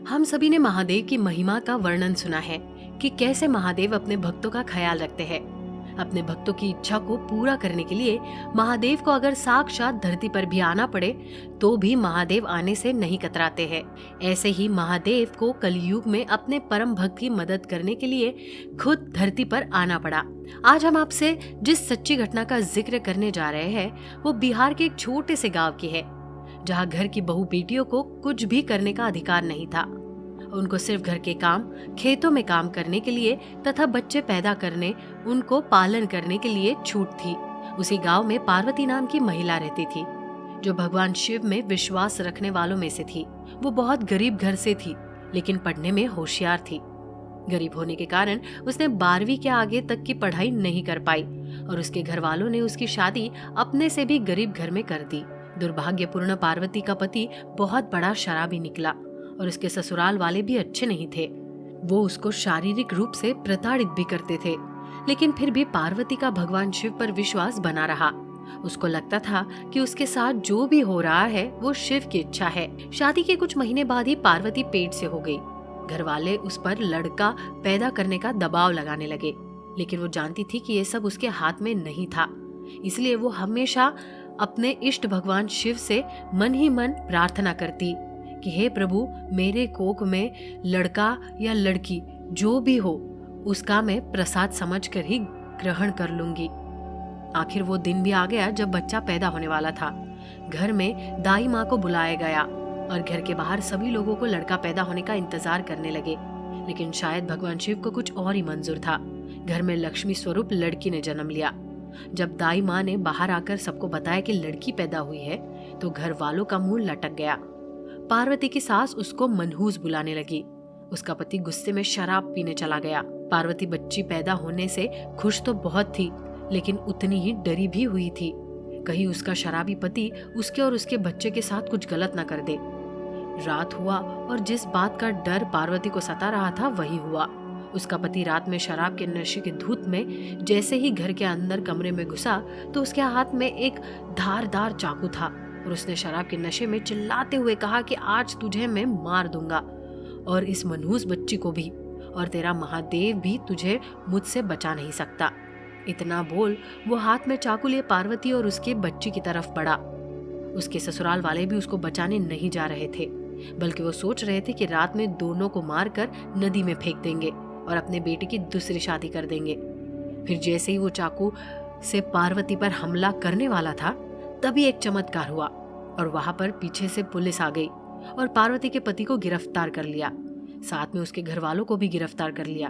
हम सभी ने महादेव की महिमा का वर्णन सुना है कि कैसे महादेव अपने भक्तों का ख्याल रखते हैं। अपने भक्तों की इच्छा को पूरा करने के लिए महादेव को अगर साक्षात धरती पर भी आना पड़े तो भी महादेव आने से नहीं कतराते हैं। ऐसे ही महादेव को कलयुग में अपने परम भक्त की मदद करने के लिए खुद धरती पर आना पड़ा। आज हम आपसे जिस सच्ची घटना का जिक्र करने जा रहे हैं वो बिहार के एक छोटे से गाँव की है, जहाँ घर की बहू बेटियों को कुछ भी करने का अधिकार नहीं था। उनको सिर्फ घर के काम, खेतों में काम करने के लिए तथा बच्चे पैदा करने, उनको पालन करने के लिए छूट थी। उसी गांव में पार्वती नाम की महिला रहती थी, जो भगवान शिव में विश्वास रखने वालों में से थी। वो बहुत गरीब घर से थी, लेकिन पढ़ने में होशियार थी। गरीब होने के कारण उसने 12वीं के आगे तक की पढ़ाई नहीं कर पाई और उसके घर वालों ने उसकी शादी अपने से भी गरीब घर में कर दी। दुर्भाग्यपूर्ण पार्वती का पति बहुत बड़ा शराबी निकला और उसके ससुराल वाले भी अच्छे नहीं थे। वो उसको शारीरिक रूप से प्रताड़ित भी करते थे, लेकिन फिर भी पार्वती का भगवान शिव पर विश्वास बना रहा। उसको लगता था कि उसके साथ जो भी हो रहा है वो शिव की इच्छा है। शादी के कुछ महीने बाद ही पार्वती पेट से हो गई। घर वाले उस पर लड़का पैदा करने का दबाव लगाने लगे, लेकिन वो जानती थी कि ये सब उसके हाथ में नहीं था। इसलिए वो हमेशा अपने इष्ट भगवान शिव से मन ही मन प्रार्थना करती कि हे प्रभु, मेरे कोख में लड़का या लड़की जो भी हो उसका मैं प्रसाद समझकर ही ग्रहण कर लूंगी। आखिर वो दिन भी आ गया जब बच्चा पैदा होने वाला था। घर में दाई माँ को बुलाया गया और घर के बाहर सभी लोगों को लड़का पैदा होने का इंतजार करने लगे, लेकिन शायद भगवान शिव को कुछ और ही मंजूर था। घर में लक्ष्मी स्वरूप लड़की ने जन्म लिया। जब दाई माँ ने बाहर आकर सबको बताया कि लड़की पैदा हुई है तो घर वालों का मुंह लटक गया। पार्वती की सास उसको मनहूस बुलाने लगी। उसका पति गुस्से में शराब पीने चला गया। पार्वती बच्ची पैदा होने से खुश तो बहुत थी, लेकिन उतनी ही डरी भी हुई थी, कहीं उसका शराबी पति उसके और उसके बच्चे के साथ कुछ गलत न कर दे। रात हुआ और जिस बात का डर पार्वती को सता रहा था वही हुआ। उसका पति रात में शराब के नशे के धूत में जैसे ही घर के अंदर कमरे में घुसा तो उसके हाथ में एक धारदार चाकू था और उसने शराब के नशे में चिल्लाते हुए कहा कि आज तुझे मैं मार दूंगा और इस मनहूस बच्ची को भी, और तेरा महादेव भी तुझे मुझसे बचा नहीं सकता। इतना बोल वो हाथ में चाकू लिए पार्वती और उसके बच्ची की तरफ बढ़ा। उसके ससुराल वाले भी उसको बचाने नहीं जा रहे थे, बल्कि वो सोच रहे थे कि रात में दोनों को मारकर नदी में फेंक देंगे और अपने बेटे की दूसरी शादी कर देंगे। फिर जैसे ही वो चाकू से पार्वती पर हमला करने वाला था तभी एक चमत्कार हुआ और वहां पर पीछे से पुलिस आ गई और पार्वती के पति को गिरफ्तार कर लिया। साथ में उसके घर वालों को भी गिरफ्तार कर लिया।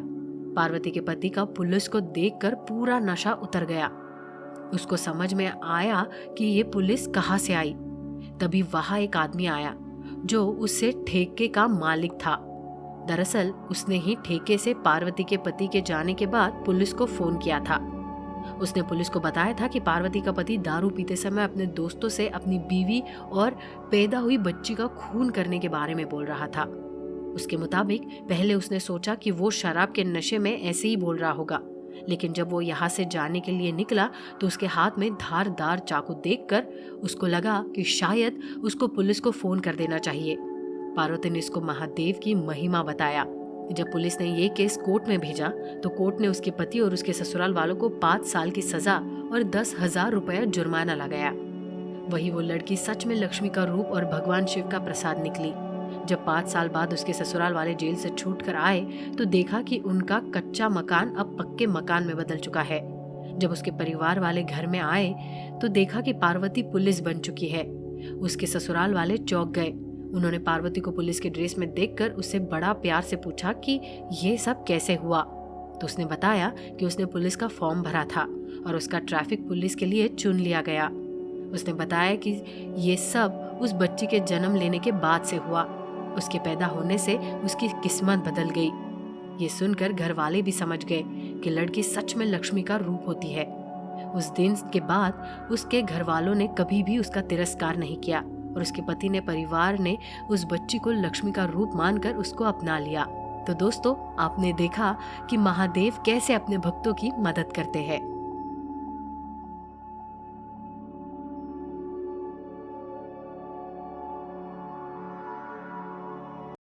पार्वती के पति का पुलिस को देखकर पूरा नशा उतर गया। उसको समझ में आया कि ये पुलिस कहाँ से आई। तभी वहां एक आदमी आया जो उससे ठेके का मालिक था। दरअसल उसने ही ठेके से पार्वती के पति के जाने के बाद पुलिस को फोन किया था। उसने पुलिस को बताया था कि पार्वती का पति दारू पीते समय अपने दोस्तों से अपनी बीवी और पैदा हुई बच्ची का खून करने के बारे में बोल रहा था। उसके मुताबिक पहले उसने सोचा कि वो शराब के नशे में ऐसे ही बोल रहा होगा, लेकिन जब वो यहाँ से जाने के लिए निकला तो उसके हाथ में धारदार चाकू देखकर उसको लगा कि शायद उसको पुलिस को फोन कर देना चाहिए। पार्वती ने इसको महादेव की महिमा बताया। जब पुलिस ने ये केस कोर्ट में भेजा तो कोर्ट ने उसके पति और उसके ससुराल वालों को 5 साल की सजा और 10,000 रुपया जुर्माना लगाया। वही वो लड़की सच में लक्ष्मी का रूप और भगवान शिव का प्रसाद निकली। जब 5 साल बाद उसके ससुराल वाले जेल से छूट कर आए तो देखा कि उनका कच्चा मकान अब पक्के मकान में बदल चुका है। जब उसके परिवार वाले घर में आए तो देखा कि पार्वती पुलिस बन चुकी है। उसके ससुराल वाले चौंक गए। उन्होंने पार्वती को पुलिस के ड्रेस में देखकर उससे बड़ा प्यार से पूछा कि ये सब कैसे हुआ। तो उसने बताया कि उसने पुलिस का फॉर्म भरा था और उसका ट्रैफिक पुलिस के लिए चुन लिया गया। उसने बताया कि ये सब उस बच्ची के जन्म लेने के बाद से हुआ। उसके पैदा होने से उसकी किस्मत बदल गई। ये सुनकर घर वाले भी समझ गए कि लड़की सच में लक्ष्मी का रूप होती है। उस दिन के बाद उसके घर वालों ने कभी भी उसका तिरस्कार नहीं किया और उसके पति ने परिवार ने उस बच्ची को लक्ष्मी का रूप मानकर उसको अपना लिया। तो दोस्तों, आपने देखा कि महादेव कैसे अपने भक्तों की मदद करते हैं।